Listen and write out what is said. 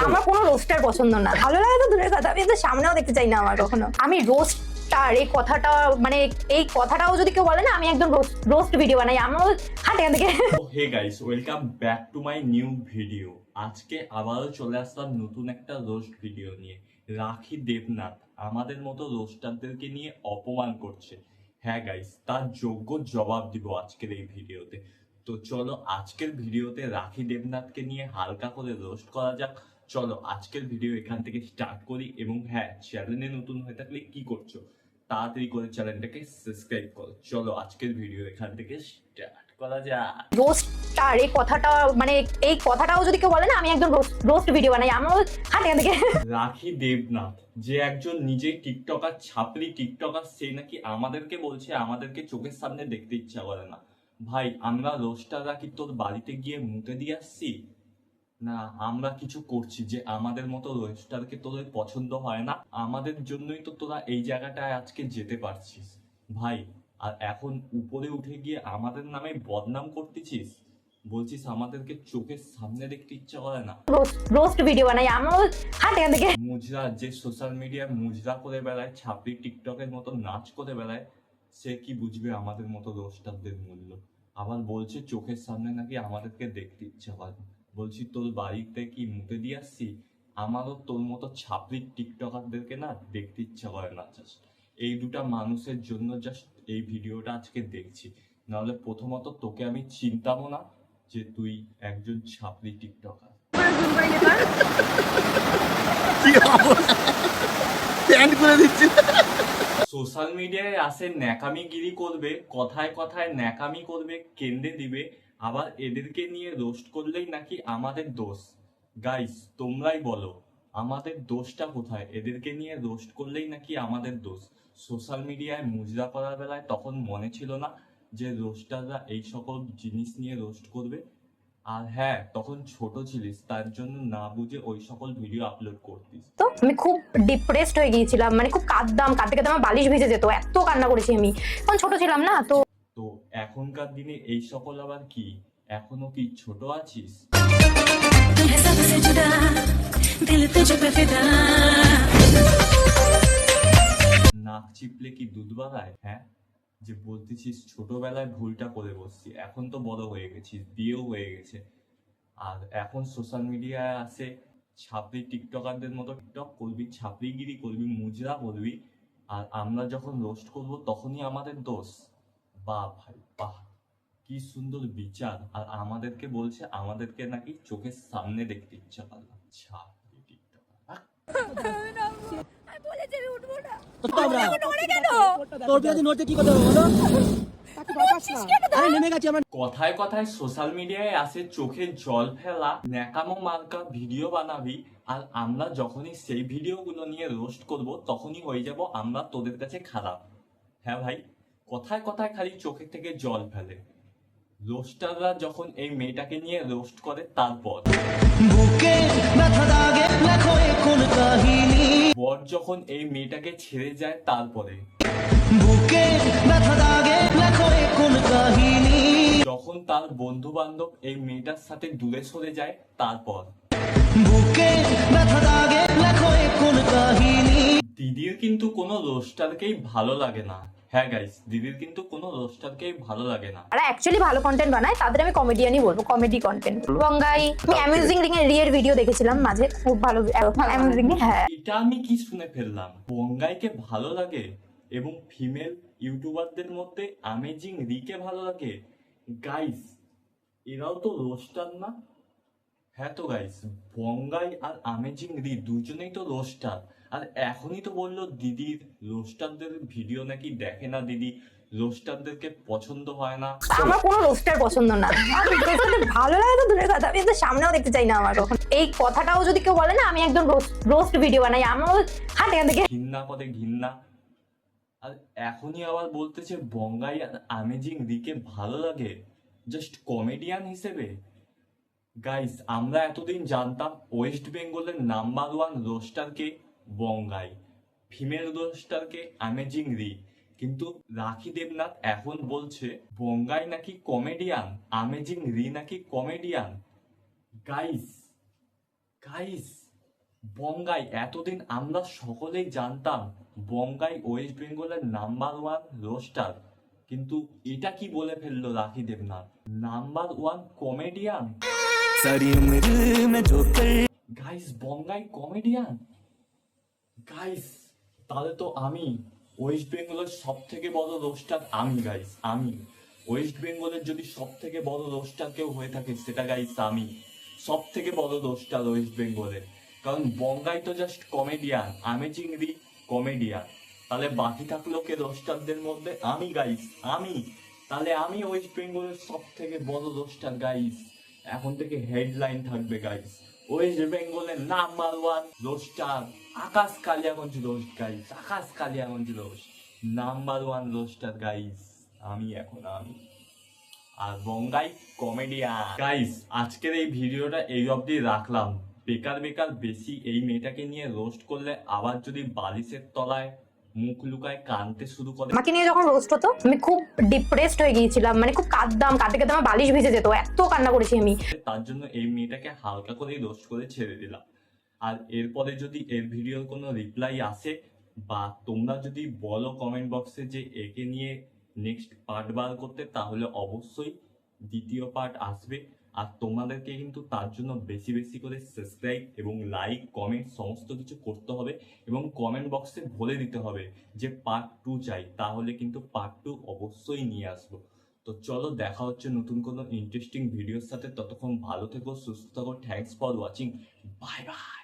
আমার কোনো রোস্টার পছন্দ না, ভালো লাগে তো দূরের কথা, আমি তো সামনেও দেখতে চাই না আমার কখনো। আমি রোস্টার এই কথাটা মানে এই কথাটাও যদি কেউ বলে না, আমি একদম রোস্ট ভিডিও বানাই, আমার হাট এখান থেকে। Hey guys, welcome back to my new video. আজকে আবারও চলে আসলাম নতুন একটা রোস্ট ভিডিও নিয়ে। রাখি দেবনাথ আমাদের মতো রোস্টারদেরকে নিয়ে অপমান করছে। হ্যাঁ গাইস, তার যোগ্য জবাব দিব আজকের এই ভিডিওতে। তো চলো আজকের ভিডিওতে রাখি দেবনাথকে নিয়ে হালকা করে রোস্ট করা যাক। চলো আজকের ভিডিও এখান থেকে স্টার্ট করি। এবং হ্যাঁ, চ্যানেলে নতুন হয়ে থাকলে কি করছো, তাড়াতাড়ি করে চ্যানেলটাকে সাবস্ক্রাইব করো। চলো আজকের ভিডিও এখান থেকে স্টার্ট করা যাক। রোস্টার এই কথাটা মানে এই কথাটাও যদি কেউ বলে না, আমি একদম রোস্ট ভিডিও বানাই, আমার হাট এখান থেকে। রাখি দেবনাথ যে একজন নিজেই টিকটকার, ছাপরি টিকটকার, সে নাকি আমাদেরকে বলছে আমাদেরকে চোখের সামনে দেখতে ইচ্ছা করে না। ভাই, আমরা রোস্টাররা কি তোর বাড়িতে গিয়ে মুতে দিয়ে আসছি? না আমরা কিছু করছি যে আমাদের মতো রোস্টারকে তোদের পছন্দ হয় না? আমাদের জন্যই তো তোরা এই জায়গাটায় আজকে যেতে পারছিস ভাই। আর এখন উপরে উঠে গিয়ে আমাদের নামে বদনাম করতেছিস, বলছিস আমাদেরকে চোখের সামনে দেখতে ইচ্ছা করে না। রোস্ট ভিডিও বানাই, আমার হাট এখান থেকে। মুজরা যে সোশ্যাল মিডিয়ায় মুজরা করে বেড়ায়, ছাপড়ি টিকটকের মতো নাচ করে বেড়ায়, সে কি বুঝবে আমাদের মতো রোস্টারদের মূল্য? আবার বলছে চোখের সামনে নাকি আমাদেরকে দেখতে ইচ্ছা করে। বলছি তোর বাড়িতে কি মুতে দিয়ে আসছি? আমারও তোর মতো ছাপড়ি টিকটকারদেরকে না দেখতে ইচ্ছা করে না। জাস্ট এই দুটা মানুষের জন্য জাস্ট এই ভিডিওটা আজকে দেখছি। নাহলে প্রথমত তোকে আমি চিনতামও না যে তুই একজন ছাপড়ি টিকটকার। সোশ্যাল মিডিয়ায় আসে ন্যাকামিগিরি করবে, কথায় কথায় ন্যাকামি করবে, কেন্দ্রে দিবে, আবার এদেরকে নিয়ে রোস্ট করলেই নাকি আমাদের দোষ। গাইস তোমরাই বলো আমাদের দোষটা কোথায়? এদেরকে নিয়ে রোস্ট করলেই নাকি আমাদের দোষ। সোশ্যাল মিডিয়ায় মুজরা করার বেলায় তখন মনে ছিল না যে রোস্টাররা এই সকল জিনিস নিয়ে রোস্ট করবে? আর হ্যাঁ, তখন ছোট ছিলিস, তার জন্য না বুঝে ওই সকল ভিডিও আপলোড করতিস। তো আমি খুব ডিপ্রেসড হয়ে গিয়েছিলাম, মানে খুব কাঁদতে কাঁদতে আমার বালিশ ভিজে যেত, এত কান্না করেছি আমি, তখন ছোট ছিলাম না তো। তো এখনকার দিনে এই সকল আবার কি? এখনো কি ছোট আছিস? तुम्हें सबसे जुदा दिल तुझ पे फिदा নাক চিপলে কি দুধ বাড়ায়? হ্যাঁ, যে বলতেছিস ছোটবেলায় ভুলটা করে বসছি, এখন তো বড় হয়ে গেছিস, বিয়েও হয়ে গেছে, আর এখন সোশ্যাল মিডিয়ায় আসে ছাপড়ি টিকটকারদের মতো টিকটক করবি, ছাপড়িগিরি করবি, মুজরা করবি, আর আমরা যখন রোস্ট করব তখনই আমাদের দোষ? বাহ ভাই বাহ, কি সুন্দর বিচার। আর আমাদেরকে বলছে আমাদেরকে নাকি চোখের সামনে দেখতে ইচ্ছা করে না। ছাপড়ি টিকটকার। তোর বিয়ে নড়তে কি করতে হবে বলো? আরে নেমে গেছি আমরা। কথায় কথায় সোশ্যাল মিডিয়ায় আসে চোখে জল ফেলা ন্যাকামো মার্কা ভিডিও বানাবি, আর আমরা যখনই সেই ভিডিওগুলো নিয়ে রোস্ট করব তখনই হয়ে যাব আমরা তোদের কাছে খারাপ। হ্যাঁ ভাই, কথায় কথায় খালি চোখের থেকে জল ফেলে। রোস্টাররা যখন এই মেয়েটাকে নিয়ে রোস্ট করে, তারপর বুকে ব্যথা দাগে লেখো কোন কাহিনী, বর যখন এই মেয়েটাকে ছেড়ে যায়, তারপরে বুকে ব্যথা দাগে লেখো কোন কাহিনী, যখন তার বন্ধু বান্ধব এই মেয়েটার সাথে দূরে সরে যায়, তারপর বুকে ব্যথা দাগে লেখো কোন কাহিনী। দিদির কিন্তু কোনো রোস্টারকেই ভালো লাগে না। হ্যাঁ গাইস, দিদির কিন্তু কোনো রোস্টারকেই ভালো লাগে না। যারা অ্যাকচুয়ালি ভালো কন্টেন্ট বানায় তাদের আমি কমেডিয়ানই বলবো, কমেডি কন্টেন্ট। গঙ্গাই অ্যামেজিং রিং এর রিয়ের ভিডিও দেখেছিলাম মাঝে, খুব ভালো অ্যামেজিং। হ্যাঁ, এটা আমি কি শুনে ফেললাম? বঙ্গাইকে ভালো লাগে এবং ফিমেল ইউটিউবারদের মধ্যে আমেজিং রিকে ভালো লাগে? গাইস, এরাও তো রোস্টার না? হ্যাঁ তো গাইস, বঙ্গাই আর আমেজিং রি দুজনেই তো রোস্টার। আর এখনই তো বললো দিদির রোস্টারদের ভিডিও নাকি দেখে না দিদি, রোস্টারদেরকে পছন্দ হয় না। আমার কোনো রোস্টার পছন্দ না, রোস্টার ভালো লাগে তো দূরের কথা, আমি তো সামনেও দেখতে চাই না আমার কখনো। এই কথাটাও যদি কেউ বলে না, আমি একদম রোস্ট ভিডিও বানাই, আমার হাট এখান থেকে। ঘৃণা করে ঘৃণা। আর এখনই আবার বলতেছে বঙ্গাই আর আমেজিং রিকে ভালো লাগে জাস্ট কমেডিয়ান হিসেবে। গাইস, আমরা এতদিন জানতাম ওয়েস্ট বেঙ্গলের নাম্বার ওয়ান রোস্টারকে বঙ্গাই, ফিমেল রোস্টারকে আমেজিং রি, কিন্তু রাখি দেবনাথ এখন বলছে বঙ্গাই নাকি কমেডিয়ান, আমেজিং রি নাকি কমেডিয়ান। গাইস গাইস বঙ্গাই, এতদিন আমরা সকলেই জানতাম বঙ্গাই ওয়েস্ট বেঙ্গলের নাম্বার ওয়ান রোস্টার, কিন্তু এটা কি বলে ফেললো রাখি দেবনাথ, নাম্বার ওয়ান কমেডিয়ান। सारी उम्र में जो कर গাইস বঙ্গাই কমেডিয়ান, গাইস তাহলে তো আমি ওয়েস্ট বেঙ্গলের সব থেকে বড় রোস্টার আমি গাইস, আমি ওয়েস্ট বেঙ্গলের যদি সব থেকে বড় রোস্টার কেউ হয়ে থাকে সেটা গাইস আমি, সব থেকে বড় রোস্টার ওয়েস্ট বেঙ্গলের। কারণ বঙ্গাই তো জাস্ট কমেডিয়ান, আমি চিংড়ি কমেডিয়ান, তাহলে বাকি থাকলো কে রোস্টারদের মধ্যে? আমি গাইস, আমি, তাহলে আমি ওয়েস্ট বেঙ্গলের সব থেকে বড় রোস্টার গাইস। এখন থেকে হেডলাইন থাকবে গাইস, ওয়েস্ট বেঙ্গলের number one roaster Akash Kaliyaganj roast guys, Akash Kaliyaganj roast number one roaster guys আমি, এখন আমি। আর বঙ্গাই কমেডিয়ান। গাইস আজকের এই ভিডিওটা এই অবধি রাখলাম। বেকার বেকার বেশি এই মেয়েটাকে নিয়ে রোস্ট করলে আবার যদি বালিশের তলায় মুখ লুকায় কাঁদতে শুরু করে। আমাকে নিয়ে যখন রোস্ট হতো আমি খুব ডিপ্রেসড হয়ে গিয়েছিলাম, মানে খুব কাঁদতাম, কাঁদতে কাঁদতে আমার বালিশ ভিজে যেত, এত কান্না করেছি আমি। তার জন্য এই মেয়েটাকে হালকা করেই রোস্ট করে ছেড়ে দিলাম। আর এরপরে যদি এর ভিডিওর কোনো রিপ্লাই আসে বা তোমরা যদি বলো কমেন্ট বক্সে যে একে নিয়ে নেক্সট পার্ট বার করতে, তাহলে অবশ্যই দ্বিতীয় পার্ট আসবে। আর তোমাদেরকে কিন্তু তার জন্য বেশি বেশি করে সাবস্ক্রাইব এবং লাইক কমেন্ট সমস্ত কিছু করতে হবে এবং কমেন্ট বক্সে বলে দিতে হবে যে পার্ট 2 চাই, তাহলে কিন্তু পার্ট 2 অবশ্যই নিয়ে আসবো। তো চলো দেখা হচ্ছে নতুন কোনো ইন্টারেস্টিং ভিডিওর সাথে, ততক্ষণ ভালো থেকো, সুস্থ থাকো, thanks for watching, bye bye.